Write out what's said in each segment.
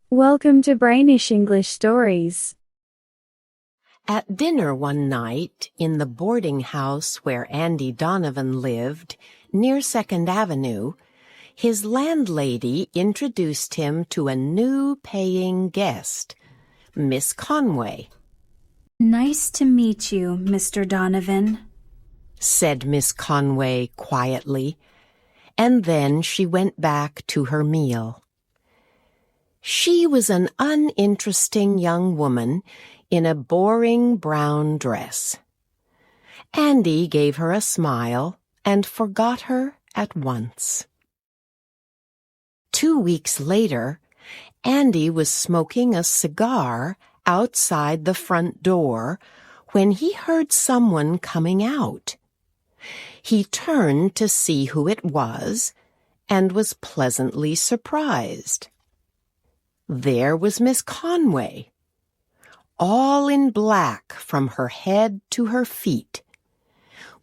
Welcome to Brainish English Stories. At dinner one night in the boarding house where Andy Donovan lived, near 2nd Avenue, his landlady introduced him to a new paying guest, Miss Conway. "Nice to meet you, Mr. Donovan," said Miss Conway quietly, and then she went back to her meal. She was an uninteresting young woman in a boring brown dress. Andy gave her a smile and forgot her at once. 2 weeks later, Andy was smoking a cigar outside the front door when he heard someone coming out. He turned to see who it was and was pleasantly surprised. There was Miss Conway, all in black from her head to her feet.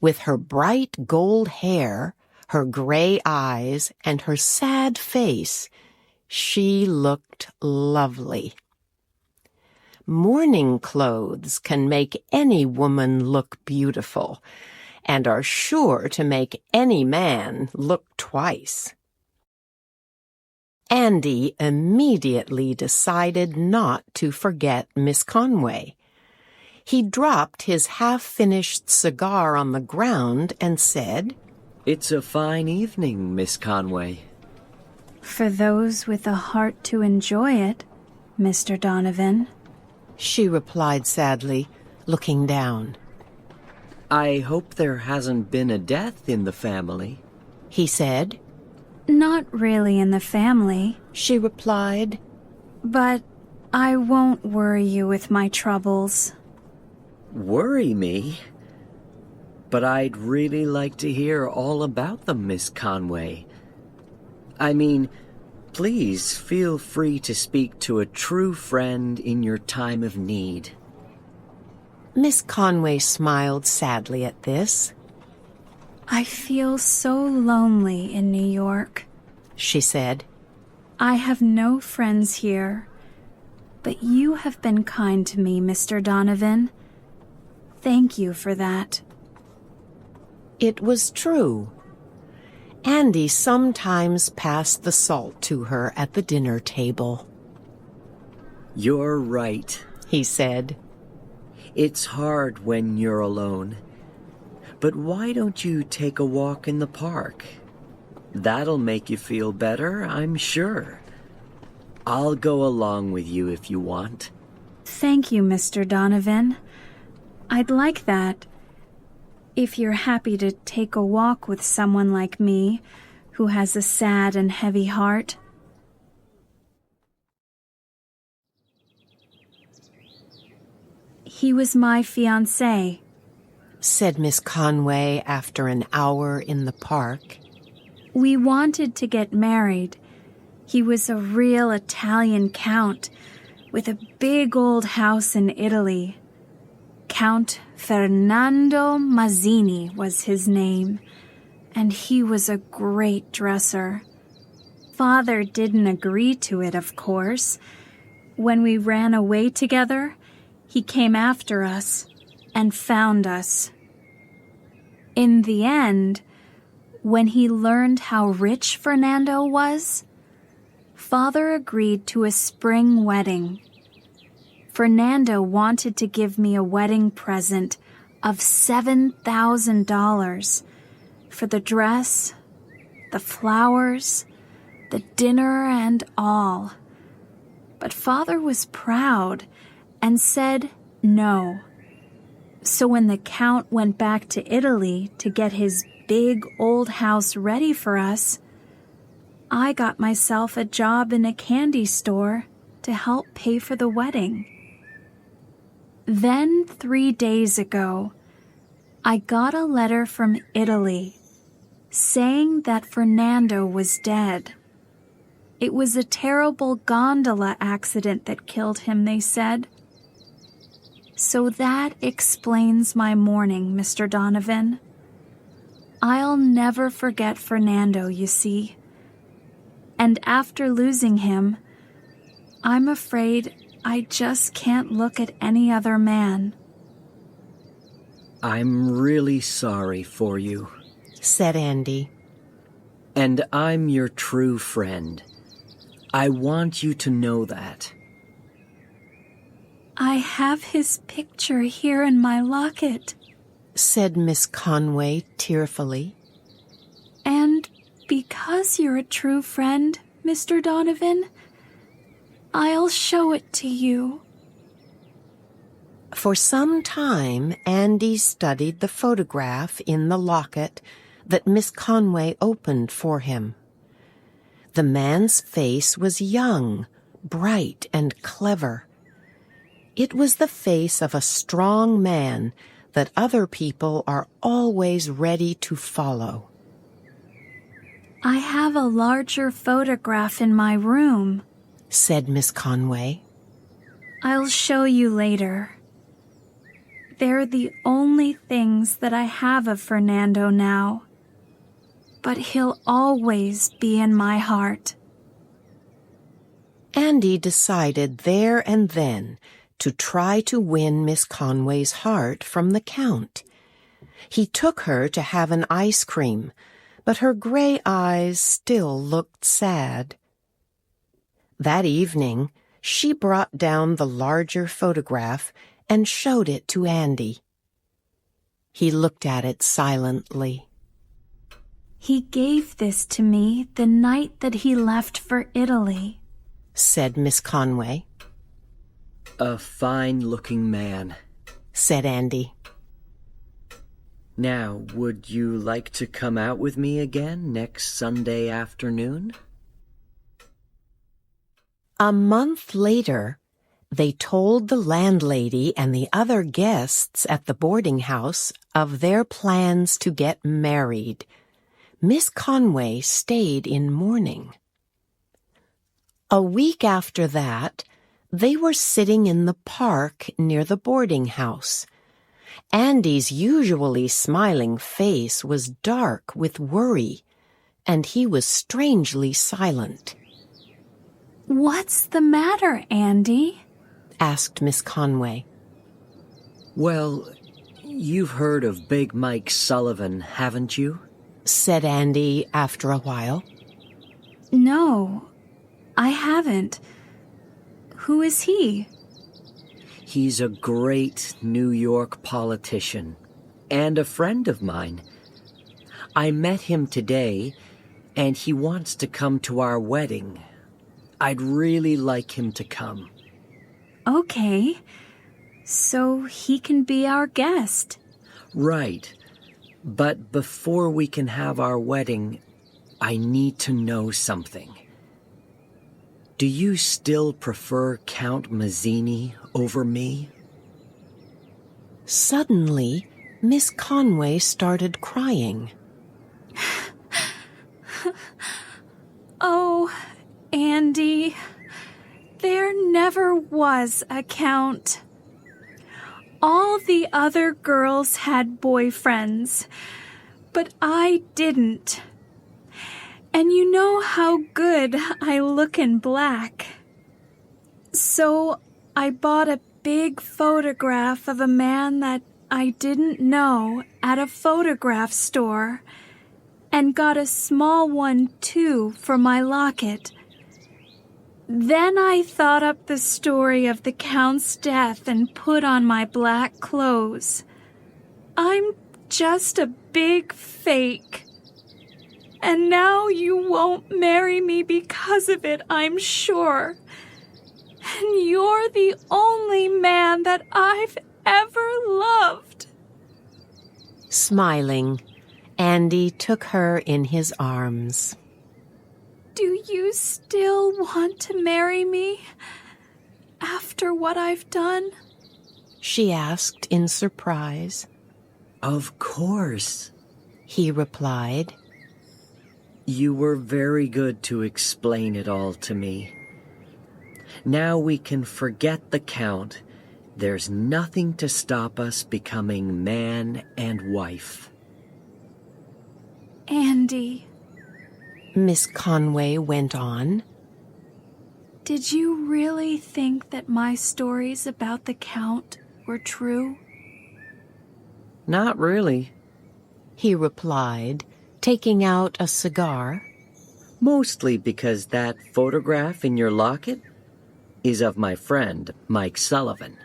With her bright gold hair, her gray eyes, and her sad face, she looked lovely. Mourning clothes can make any woman look beautiful, and are sure to make any man look twice. Andy immediately decided not to forget Miss Conway. He dropped his half-finished cigar on the ground and said, "It's a fine evening, Miss Conway." "For those with a heart to enjoy it, Mr. Donovan," she replied sadly, looking down. "I hope there hasn't been a death in the family," he said. "Not really in the family," she replied. "But I won't worry you with my troubles." "Worry me? But I'd really like to hear all about them, Miss Conway. I mean, please feel free to speak to a true friend in your time of need." Miss Conway smiled sadly at this. "I feel so lonely in New York," she said. "I have no friends here, but you have been kind to me, Mr. Donovan. Thank you for that." It was true. Andy sometimes passed the salt to her at the dinner table. "You're right," he said. "It's hard when you're alone. But why don't you take a walk in the park? That'll make you feel better, I'm sure. I'll go along with you if you want." "Thank you, Mr. Donovan. I'd like that. If you're happy to take a walk with someone like me, who has a sad and heavy heart." "He was my fiancé," said Miss Conway after an hour in the park. "We wanted to get married. He was a real Italian count with a big old house in Italy. Count Fernando Mazzini was his name, and he was a great dresser. Father didn't agree to it, of course. When we ran away together, he came after us and found us. In the end, when he learned how rich Fernando was, Father agreed to a spring wedding. Fernando wanted to give me a wedding present of $7,000 for the dress, the flowers, the dinner, and all. But Father was proud and said no. So when the Count went back to Italy to get his big old house ready for us, I got myself a job in a candy store to help pay for the wedding. Then 3 days ago, I got a letter from Italy saying that Fernando was dead. It was a terrible gondola accident that killed him, they said. So that explains my mourning, Mr. Donovan. I'll never forget Fernando, you see. And after losing him, I'm afraid I just can't look at any other man. I'm really sorry for you. said Andy. And I'm your true friend. I want you to know that. I have his picture here in my locket. Said Miss Conway tearfully. And because you're a true friend, Mr. Donovan, I'll show it to you. For some time, Andy studied the photograph in the locket that Miss Conway opened for him. The man's face was young, bright, and clever. It was the face of a strong man that other people are always ready to follow. I have a larger photograph in my room, said Miss Conway. I'll show you later. They're the only things that I have of Fernando now. But he'll always be in my heart. Andy decided there and then to try to win Miss Conway's heart from the Count. He took her to have an ice cream, but her gray eyes still looked sad. That evening, she brought down the larger photograph and showed it to Andy. He looked at it silently. He gave this to me the night that he left for Italy, said Miss Conway. A fine-looking man, said Andy. Now, would you like to come out with me again next Sunday afternoon? A month later, they told the landlady and the other guests at the boarding house of their plans to get married. Miss Conway stayed in mourning. A week after that, they were sitting in the park near the boarding house. Andy's usually smiling face was dark with worry, and he was strangely silent. What's the matter, Andy? Asked Miss Conway. Well, you've heard of Big Mike Sullivan, haven't you? Said Andy after a while. No, I haven't. Who is he? He's a great New York politician and a friend of mine. I met him today, and he wants to come to our wedding. I'd really like him to come. Okay, so he can be our guest. Right, but before we can have our wedding, I need to know something. Do you still prefer Count Mazzini over me? Suddenly, Miss Conway started crying. Oh, Andy, there never was a Count. All the other girls had boyfriends, but I didn't. And you know how good I look in black. So I bought a big photograph of a man that I didn't know at a photograph store, and got a small one too for my locket. Then I thought up the story of the Count's death and put on my black clothes. I'm just a big fake. And now you won't marry me because of it, I'm sure. And you're the only man that I've ever loved. Smiling, Andy took her in his arms. Do you still want to marry me after what I've done? She asked in surprise. Of course, he replied. You were very good to explain it all to me. Now we can forget the Count. There's nothing to stop us becoming man and wife. Andy, Miss Conway went on. Did you really think that my stories about the Count were true? Not really. he replied, taking out a cigar. Mostly because that photograph in your locket is of my friend, Mike Sullivan.